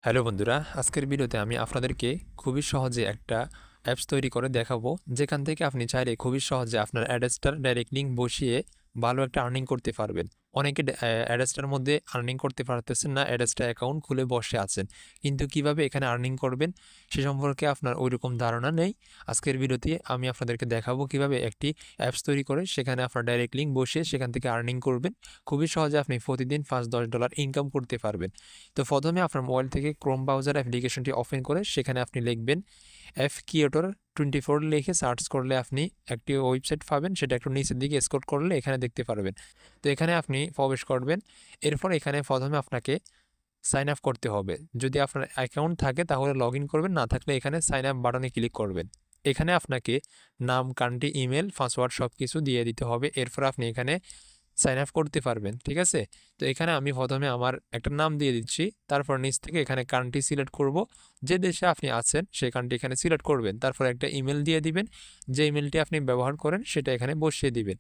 Hello বন্ধুরা, আজকের ভিডিওতে আমি আপনাদেরকে খুবই সহজে একটা অ্যাপস তৈরি করে দেখাবো, যেখান থেকে আপনি চাইলে খুবই সহজে আপনার অ্যাড্রেসটার ডাইরেক্ট লিঙ্ক বসিয়ে ভালো একটা আর্নিং করতে পারবেন। অনেকে অ্যাড্রেসটার মধ্যে আর্নিং করতে পারতেছেন না, অ্যাড্রেসটা অ্যাকাউন্ট খুলে বসে আছেন, কিন্তু কিভাবে এখানে আর্নিং করবেন সে সম্পর্কে আপনার ওইরকম ধারণা নেই। আজকের ভিডিওতে আমি আপনাদেরকে দেখাবো কিভাবে একটি অ্যাপস তৈরি করে সেখানে আপনার ডাইরেক্ট লিঙ্ক বসিয়ে সেখান থেকে আর্নিং করবেন। খুবই সহজে আপনি প্রতিদিন $5-10 ইনকাম করতে পারবেন। তো প্রথমে আপনার মোবাইল থেকে ক্রোম ব্রাউজার অ্যাপ্লিকেশনটি ওপেন করে সেখানে আপনি লিখবেন FKeator24 লিখে সার্চ করলে আপনি একটি ওয়েবসাইট পাবেন, সেটা একটু নিচের দিকে স্ক্রল করলে এখানে দেখতে পারবেন। তো এখানে আপনি প্রবেশ করবেন। এরপর এখানে প্রথমে আপনাকে সাইন আপ করতে হবে। যদি আপনার অ্যাকাউন্ট থাকে তাহলে লগ ইন করবেন, না থাকলে এখানে সাইন আপ বাটনে ক্লিক করবেন। এখানে আপনাকে নাম, কান্ট্রি, ইমেল, পাসওয়ার্ড সব কিছু দিয়ে দিতে হবে। এরপর আপনি এখানে সাইন আপ করতে পারবেন, ঠিক আছে। তো এখানে আমি প্রথমে আমার একটা নাম দিয়ে দিচ্ছি, তারপর নিচ থেকে এখানে কান্ট্রি সিলেক্ট করব। যে দেশে আপনি আছেন সেই কান্ট্রি এখানে সিলেক্ট করবেন, তারপর একটা ইমেল দিয়ে দিবেন। যে ইমেলটি আপনি ব্যবহার করেন সেটা এখানে বসিয়ে দিবেন।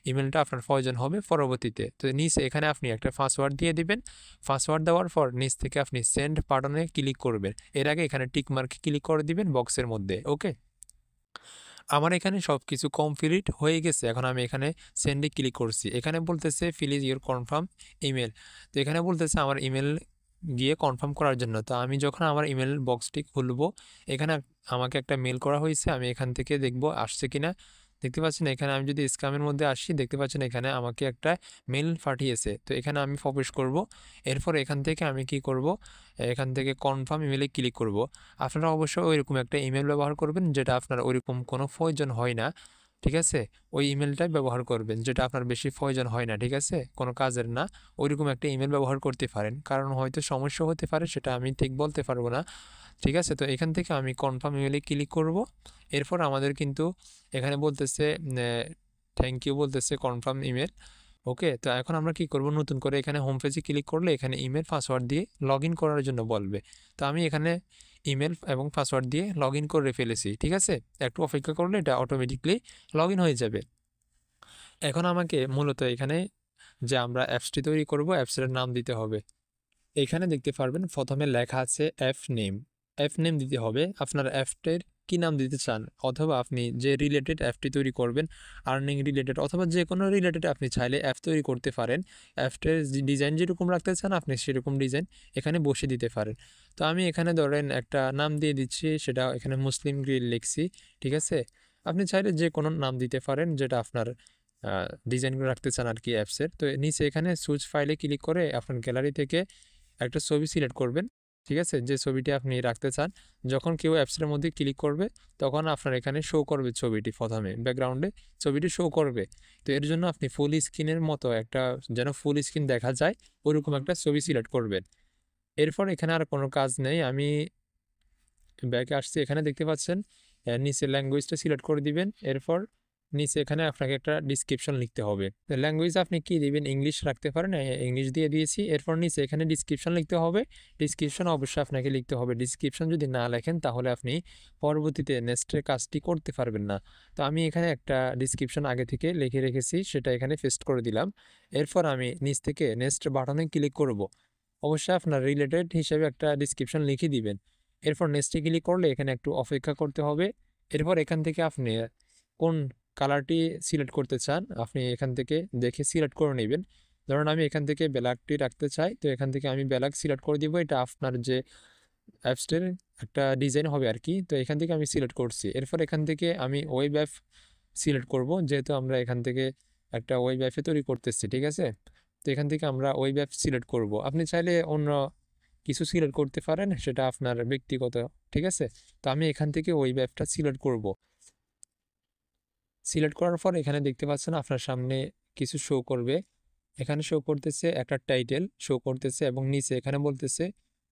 ইমেলটা আপনার প্রয়োজন হবে পরবর্তীতে। তো নিচে এখানে আপনি একটা পাসওয়ার্ড দিয়ে দিবেন। পাসওয়ার্ড দেওয়ার পর নিচ থেকে আপনি সেন্ড বাটনে ক্লিক করবেন। এর আগে এখানে টিক মার্কে ক্লিক করে দিবেন বক্সের মধ্যে। ওকে, আমার এখানে সব কিছু কমপ্লিট হয়ে গেছে। এখন আমি এখানে সেন্ডে ক্লিক করছি। এখানে বলতেছে fill is your confirm email. তো এখানে বলতেছে আমার ইমেল গিয়ে কনফার্ম করার জন্য। তো আমি যখন আমার ইমেল বক্সটি খুলব, এখানে আমাকে একটা মেল করা হয়েছে, আমি এখান থেকে দেখব আসছে কিনা। দেখতে পাচ্ছেন এখানে আমি যদি স্ক্যামের মধ্যে আসি, দেখতে পাচ্ছেন এখানে আমাকে একটা মেল পাঠিয়েছে। তো এখানে আমি প্রবেশ করব। এরপর এখান থেকে আমি কি করব, এখান থেকে কনফার্ম ইমেলে ক্লিক করব। আপনারা অবশ্যই ওইরকম একটা ইমেল ব্যবহার করবেন যেটা আপনার ওইরকম কোনো প্রয়োজন হয় না, ঠিক আছে। ওই ইমেলটাই ব্যবহার করবেন যেটা আপনার বেশি প্রয়োজন হয় না, ঠিক আছে, কোনো কাজের না। ওইরকম একটা ইমেল ব্যবহার করতে পারেন, কারণ হয়তো সমস্যা হতে পারে, সেটা আমি ঠিক বলতে পারবো না, ঠিক আছে। তো এখান থেকে আমি কনফার্ম ইমেলে ক্লিক করব। এরপর আমাদের কিন্তু এখানে বলতেছে থ্যাংক ইউ, বলতেছে কনফার্ম ইমেল। ওকে, তো এখন আমরা কি করব, নতুন করে এখানে হোম পেজে ক্লিক করলে এখানে ইমেল পাসওয়ার্ড দিয়ে লগ ইন করার জন্য বলবে। তো আমি এখানে ইমেল এবং পাসওয়ার্ড দিয়ে লগ ইন করে ফেলেছি, ঠিক আছে। একটু অপেক্ষা করলে এটা অটোমেটিকলি লগ ইন হয়ে যাবে। এখন আমাকে মূলত এখানে যে আমরা অ্যাপসটি তৈরি করব, অ্যাপসের নাম দিতে হবে। এখানে দেখতে পারবেন প্রথমে লেখা আছে অ্যাপ নেম। অ্যাপ নেম দিতে হবে, আপনার অ্যাপটির কী নাম দিতে চান, অথবা আপনি যে রিলেটেড অ্যাপটি তৈরি করবেন, আর্নিং রিলেটেড অথবা যে কোনো রিলেটেড আপনি চাইলে অ্যাপ তৈরি করতে পারেন। অ্যাপটের ডিজাইন যেরকম রাখতে চান আপনি সেরকম ডিজাইন এখানে বসে দিতে পারেন। তো আমি এখানে ধরেন একটা নাম দিয়ে দিচ্ছি, সেটা এখানে মুসলিম গ্রিল লিখছি, ঠিক আছে। আপনি চাইলে যে কোনো নাম দিতে পারেন যেটা আপনার ডিজাইনগুলো রাখতে চান আর কি অ্যাপসের। তো নিচে এখানে সুইচ ফাইলে ক্লিক করে আপনার গ্যালারি থেকে একটা ছবি সিলেক্ট করবেন, ঠিক আছে, যে ছবিটি আপনি রাখতে চান। যখন কেউ অ্যাপসের মধ্যে ক্লিক করবে তখন আপনার এখানে শো করবে ছবিটি, প্রথমে ব্যাকগ্রাউন্ডে ছবিটি শো করবে। তো এর জন্য আপনি ফুল স্ক্রিনের মতো একটা, যেন ফুল স্ক্রিন দেখা যায় ওরকম একটা ছবি সিলেক্ট করবেন। এরপর এখানে আর কোনো কাজ নেই, আমি ব্যাকে আসছি। এখানে দেখতে পাচ্ছেন নিচে ল্যাঙ্গুয়েজটা সিলেক্ট করে দিবেন। এরপর নিচে এখানে আপনাকে একটা ডিসক্রিপশন লিখতে হবে। ল্যাঙ্গুয়েজ আপনি কি দিবেন, ইংলিশ রাখতে পারেন, ইংলিশ দিয়ে দিয়েছি। এরপর নিচে এখানে ডিসক্রিপশন লিখতে হবে। ডিসক্রিপশন অবশ্যই আপনাকে লিখতে হবে। ডিসক্রিপশন যদি না লেখেন তাহলে আপনি পরবর্তীতে নেক্সটের কাজটি করতে পারবেন না। তো আমি এখানে একটা ডিসক্রিপশন আগে থেকে লিখে রেখেছি, সেটা এখানে পেস্ট করে দিলাম। এরপর আমি নিচ থেকে নেক্সট বাটনে ক্লিক করব। অবশ্যই আপনার রিলেটেড হিসেবে একটা ডিসক্রিপশন লিখে দিবেন। এরপর নেক্সটে ক্লিক করলে এখানে একটু অপেক্ষা করতে হবে। এরপর এখান থেকে আপনি কোন কালারটি সিলেক্ট করতে চান আপনি এখান থেকে দেখে সিলেক্ট করে নেবেন। ধরুন আমি এখান থেকে ব্ল্যাকটি রাখতে চাই, তো এখান থেকে আমি ব্ল্যাক সিলেক্ট করে দিব। এটা আপনার যে অ্যাপসটির একটা ডিজাইন হবে আর কি। তো এখান থেকে আমি সিলেক্ট করছি। এরপর এখান থেকে আমি ওয়েব অ্যাপ সিলেক্ট করব, যেহেতু আমরা এখান থেকে একটা ওয়েব অ্যাপে তৈরি করতেছি, ঠিক আছে। তো এখান থেকে আমরা ওয়েব অ্যাপ সিলেক্ট করব। আপনি চাইলে অন্য কিছু সিলেক্ট করতে পারেন, সেটা আপনার ব্যক্তিগত, ঠিক আছে। তো আমি এখান থেকে ওয়েব অ্যাপটা সিলেক্ট করব। সিলেক্ট করার পর এখানে দেখতে পাচ্ছেন আপনার সামনে কিছু শো করবে। এখানে শো করতেছে একটা টাইটেল শো করতেছে এবং নিচে এখানে বলতেছে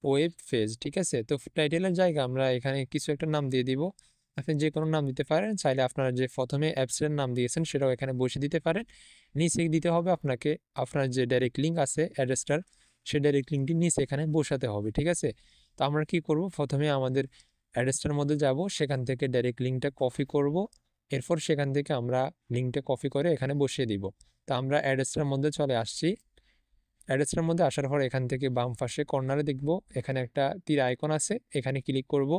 ওয়েব পেজ, ঠিক আছে। তো টাইটেলের জায়গা আমরা এখানে কিছু একটা নাম দিয়ে দিব। আপনি যে কোনো নাম দিতে পারেন, চাইলে আপনারা যে প্রথমে অ্যাপসের নাম দিয়েছেন সেটাও এখানে বসে দিতে পারেন। নিচে দিতে হবে আপনাকে আপনার যে ডাইরেক্ট লিঙ্ক আছে অ্যাড্রেসটার, সেই ডাইরেক্ট লিঙ্কটি নিচে এখানে বসাতে হবে, ঠিক আছে। তো আমরা কি করব, প্রথমে আমাদের অ্যাড্রেসটার মধ্যে যাব, সেখান থেকে ডাইরেক্ট লিঙ্কটা কপি করব। এরপর সেখান থেকে আমরা লিঙ্কটা কপি করে এখানে বসিয়ে দিব। তো আমরা অ্যাড্রেসটার মধ্যে চলে আসছি। অ্যাড্রেসটার মধ্যে আসার পর এখান থেকে বাম পাশে কর্নারে দেখব এখানে একটা তীর আইকন আছে, এখানে ক্লিক করব।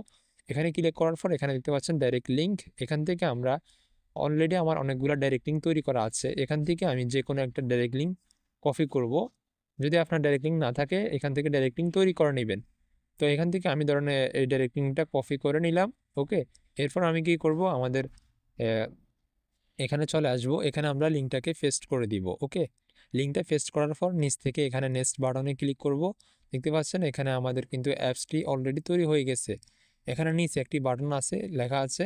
এখানে ক্লিক করার পর এখানে দেখতে পাচ্ছেন ডাইরেক্ট লিঙ্ক। এখান থেকে আমরা অলরেডি আমার অনেকগুলো ডাইরেক্ট লিঙ্ক তৈরি করা আছে, এখান থেকে আমি যে কোনো একটা ডাইরেক্ট লিঙ্ক কপি করব। যদি আপনার ডাইরেক্ট লিঙ্ক না থাকে এখান থেকে ডাইরেক্ট লিঙ্ক তৈরি করে নেবেন। তো এখান থেকে আমি ধরেন এই ডাইরেক্ট লিঙ্কটা কপি করে নিলাম। ওকে, এরপর আমি কি করব, আমাদের এখানে চলে আসব, এখানে আমরা লিঙ্কটাকে পেস্ট করে দিব। ওকে, লিঙ্কটা পেস্ট করার পর নিচ থেকে এখানে নেক্সট বাটনে ক্লিক করব। দেখতে পাচ্ছেন এখানে আমাদের কিন্তু অ্যাপসটি অলরেডি তৈরি হয়ে গেছে। এখানে নিচে একটি বাটন আছে, লেখা আছে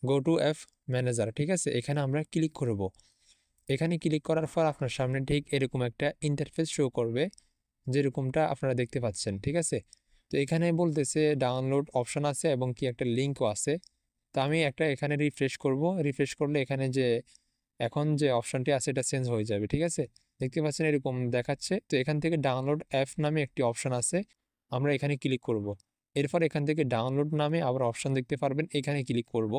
গো টু অ্যাপ ম্যানেজার। ঠিক আছে, এখানে আমরা ক্লিক করব। এখানে ক্লিক করার পর আপনার সামনে ঠিক এরকম একটা ইন্টারফেস শো করবে, যেরকমটা আপনারা দেখতে পাচ্ছেন। ঠিক আছে, তো এখানে বলতেছে ডাউনলোড অপশন আছে এবং কি একটা লিঙ্কও আছে। তো আমি একটা এখানে রিফ্রেশ করব। রিফ্রেশ করলে এখানে যে এখন যে অপশনটি আছে এটা চেঞ্জ হয়ে যাবে। ঠিক আছে, দেখতে পাচ্ছেন এরকম দেখাচ্ছে। তো এখান থেকে ডাউনলোড অ্যাপ নামে একটি অপশন আছে, আমরা এখানে ক্লিক করব। এরপর এখান থেকে ডাউনলোড নামে আবার অপশন দেখতে পারবেন, এখানে ক্লিক করব।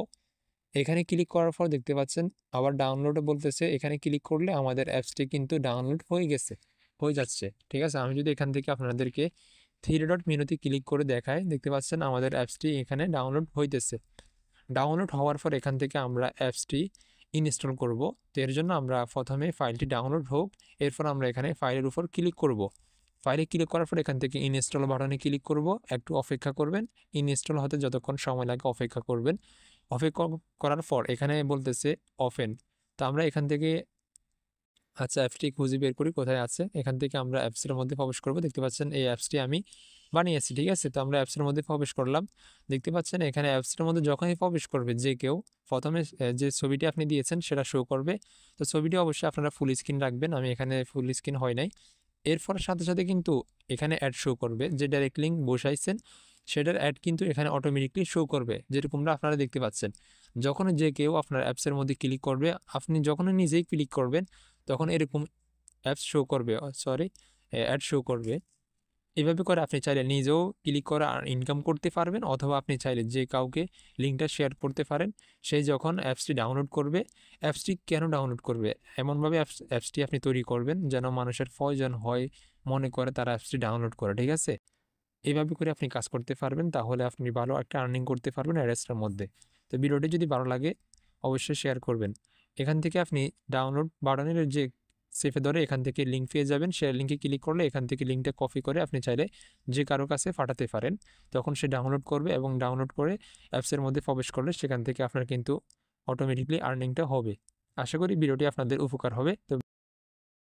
এখানে ক্লিক করার পর দেখতে পাচ্ছেন আবার ডাউনলোডে বলতেছে, এখানে ক্লিক করলে আমাদের অ্যাপসটি কিন্তু ডাউনলোড হয়ে যাচ্ছে। ঠিক আছে, আমি যদি এখান থেকে আপনাদেরকে থ্রি ডট মেনুতে ক্লিক করে দেখাই, দেখতে পাচ্ছেন আমাদের অ্যাপসটি এখানে ডাউনলোড হইতেছে। ডাউনলোড হওয়ার পর এখান থেকে আমরা অ্যাপসটি ইনস্টল করব। তো এর জন্য আমরা প্রথমে ফাইলটি ডাউনলোড হোক, এরপর আমরা এখানে ফাইলের উপর ক্লিক করব। ফাইলে ক্লিক করার পর এখান থেকে ইনস্টল বাটনে ক্লিক করব, একটু অপেক্ষা করবেন। ইনস্টল হতে যতক্ষণ সময় লাগে অপেক্ষা করবেন। অপেক্ষা করার পর এখানে বলতেছে ওপেন। তো আমরা এখান থেকে আচ্ছা অ্যাপসটি খুঁজে বের করি কোথায় আছে। এখান থেকে আমরা অ্যাপসের মধ্যে প্রবেশ করব। দেখতে পাচ্ছেন এই অ্যাপসটি আমি বানিয়েছি। ঠিক আছে, তো আমরা অ্যাপসের মধ্যে প্রবেশ করলাম। দেখতে পাচ্ছেন এখানে অ্যাপসের মধ্যে যখনই প্রবেশ করবে যে কেউ, প্রথমে যে ছবিটি আপনি দিয়েছেন সেটা শো করবে। তো ছবিটি অবশ্যই আপনারা ফুল স্ক্রিন রাখবেন, আমি এখানে ফুল স্ক্রিন হয় নাই। এরপর সাথে সাথে কিন্তু এখানে অ্যাড শো করবে, যে ডাইরেক্ট লিঙ্ক বসাইছেন সেটার অ্যাড কিন্তু এখানে অটোমেটিকলি শো করবে, যেরকমটা আপনারা দেখতে পাচ্ছেন। যখন যে কেউ আপনার অ্যাপসের মধ্যে ক্লিক করবে, আপনি যখন নিজেই ক্লিক করবেন তখন এরকম অ্যাপস শো করবে, অ্যাড শো করবে। এভাবে করে আপনি চাইলে নিজেও ক্লিক করে ইনকাম করতে পারবেন, অথবা আপনি চাইলে যে কাউকে লিঙ্কটা শেয়ার করতে পারেন। সেই যখন অ্যাপসটি ডাউনলোড করবে, অ্যাপসটি কেন ডাউনলোড করবে, এমনভাবে অ্যাপসটি আপনি তৈরি করবেন যেন মানুষের প্রয়োজন হয় মনে করে তারা অ্যাপসটি ডাউনলোড করে। ঠিক আছে, এইভাবে করে আপনি কাজ করতে পারবেন, তাহলে আপনি ভালো একটা আর্নিং করতে পারবেন অ্যাডসটার মধ্যে। তো ভিডিওটি যদি ভালো লাগে অবশ্যই শেয়ার করবেন। এখান থেকে আপনি ডাউনলোড বাটনের যে সেফে ধরে এখান থেকে লিঙ্ক পেয়ে যাবেন, শেয়ার লিঙ্কে ক্লিক করলে এখান থেকে লিঙ্কটা কপি করে আপনি চাইলে যে কারো কাছে পাঠাতে পারেন। তখন সে ডাউনলোড করবে এবং ডাউনলোড করে অ্যাপসের মধ্যে প্রবেশ করলে সেখান থেকে আপনার কিন্তু অটোমেটিকলি আর্নিংটা হবে। আশা করি ভিডিওটি আপনাদের উপকার হবে। তো